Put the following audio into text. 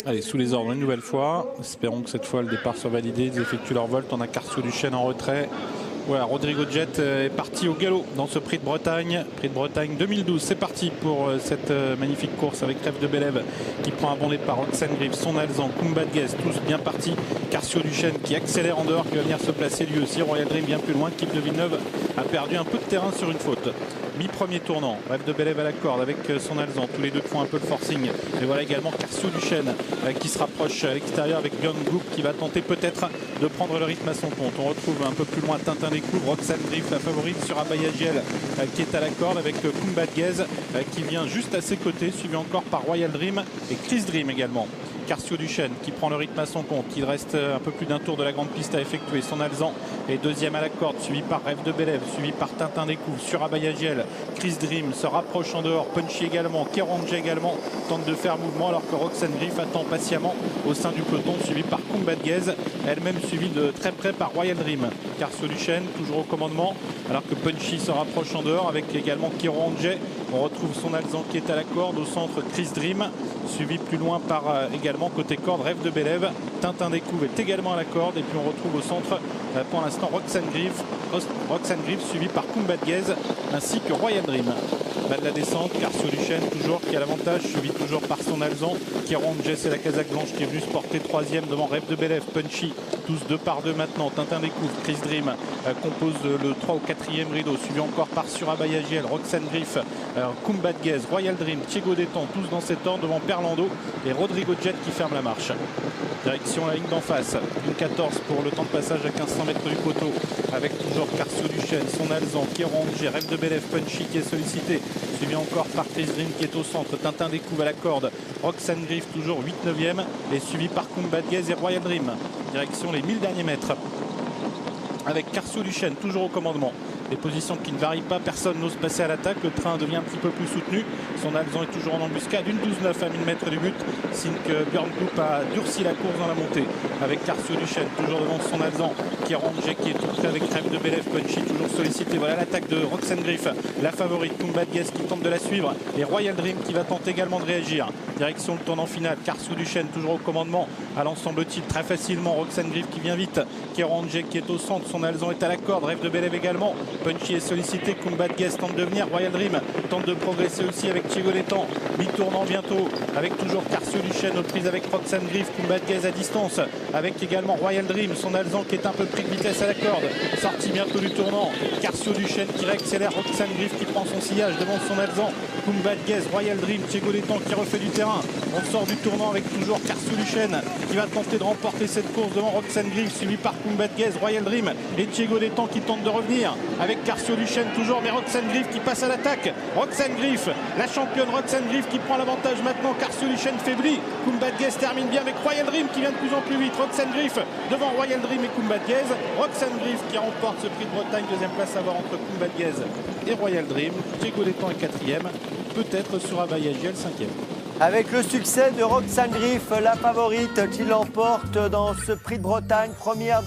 Allez, sous les ordres une nouvelle fois. Espérons que cette fois le départ soit validé. Ils effectuent leur volt. On a Carcio Duchesne en retrait. Voilà, Rodrigo Jet est parti au galop dans ce Prix de Bretagne. Prix de Bretagne 2012, c'est parti pour cette magnifique course avec Rêve de Bélève qui prend un bon départ. Roxane Griff, Son Alzan, Kumba de Guez, tous bien partis. Carcio Duchesne qui accélère en dehors, qui va venir se placer lui aussi. Royal Dream bien plus loin. Kip de Villeneuve a perdu un peu de terrain sur une faute. Mi-premier tournant, Rêve de Bélève à la corde avec Son Alzan. Tous les deux font un peu le forcing. Et voilà également Carcio Duchesne qui se rapproche à l'extérieur avec Björn Goop qui va tenter peut-être de prendre le rythme à son compte. On retrouve un peu plus loin Tintin découvre Roxane Griff, la favorite sur Abayagiel qui est à la corde avec Kumba de Guez qui vient juste à ses côtés, suivi encore par Royal Dream et Chris Dream également. Carcio Duchesne qui prend le rythme à son compte. Il reste un peu plus d'un tour de la grande piste à effectuer. Son Alzan est deuxième à la corde, suivi par Rêve de Bélève, suivi par Tintin découvre sur Abayagiel. Chris Dream se rapproche en dehors. Punchy également. Keronge également tente de faire mouvement alors que Roxane Griff attend patiemment au sein du peloton, suivi par Kumba de Guez, elle-même suivie de très près par Royal Dream. Carcio Duchesne toujours au commandement alors que Punchy se rapproche en dehors avec également Keronge. On retrouve Son Alzan qui est à la corde, au centre Chris Dream, suivi plus loin par également côté corde Rêve de Bélève. Tintin découvre est également à la corde et puis on retrouve au centre pour l'instant Roxane Griff suivi par Kumba de Guez ainsi que Royal Dream. Bas de la descente, Carcio Duchesne toujours qui a l'avantage, suivi toujours par Son Alzan. Kéron Jess et la casaque blanche qui est venu se porter troisième devant Rêve de Bélève. Punchy, tous 2 par 2 maintenant. Tintin découvre, Chris Dream compose le 3 au 4e rideau, suivi encore par Surabayagiel, Roxane Griff, Kumba de Guez, Royal Dream, Thiego Détang, tous dans cet ordre devant Perlando et Rodrigo Jet qui ferme la marche. Direction la ligne d'en face, une 14 pour le temps de passage à 1500 mètres du poteau avec toujours Carcio Duchesne, Son Alzan, Kéron, Rêve de Bélève, Punchy qui est sollicité, suivi encore par Chris Dream qui est au centre, Tintin découvre à la corde, Roxane Griff toujours 8-9e et suivi par Kumba de Guez et Royal Dream. Direction les 1000 derniers mètres avec Carcio Duchesne toujours au commandement. Des positions qui ne varient pas, personne n'ose passer à l'attaque, le train devient un petit peu plus soutenu. Son Alzan est toujours en embuscade, une 12-9 à 1000 mètres du but, signe que Björn Goop a durci la course dans la montée avec Carcio Duchesne toujours devant Son Alzan, qui est rangé, qui est tout près avec Rêve de Bélève, Punchy toujours sollicité. Voilà l'attaque de Roxane Griff, la favorite, Kumba de Guez qui tente de la suivre et Royal Dream qui va tenter également de réagir. Direction le tournant final, Carcio Duchesne toujours au commandement, à l'ensemble-t-il très facilement, Roxane Griff qui vient vite, Kéron qui est au centre, Son Alzan est à la corde, Rêve de Bélève également, Punchy est sollicité, Kumba de Guez tente de venir, Royal Dream tente de progresser aussi avec Thiego Détang, mi-tournant bientôt, avec toujours Carcio Duchesne aux prises avec Roxane Griff, Kumba de Guez à distance, avec également Royal Dream, Son Alzan qui est un peu pris de vitesse à la corde, sorti bientôt du tournant, Carcio Duchesne qui réaccélère, Roxane Griff qui prend son sillage devant Son Alzan, Kumba de Guez, Royal Dream, Thiego Détang qui refait du terrain, on sort du tournant avec toujours Carcio Duchesne qui va tenter de remporter cette course devant Roxane Griff, suivi par Kumba de Guez, Royal Dream et Thiego Détang qui tente de revenir avec Carcio Duchesne toujours, mais Roxane Griff qui passe à l'attaque. Roxane Griff, la championne Roxane Griff qui prend l'avantage maintenant. Carcio Duchesne faiblit. Kumba de Guez termine bien avec Royal Dream qui vient de plus en plus vite. Roxane Griff devant Royal Dream et Kumba de Guez. Roxane Griff qui remporte ce prix de Bretagne. Deuxième place à voir entre Kumba de Guez et Royal Dream. Thiego Détang est 4e. Peut-être sur Abayagiel 5e. Avec le succès de Roxane Griff, la favorite qui l'emporte dans ce prix de Bretagne, première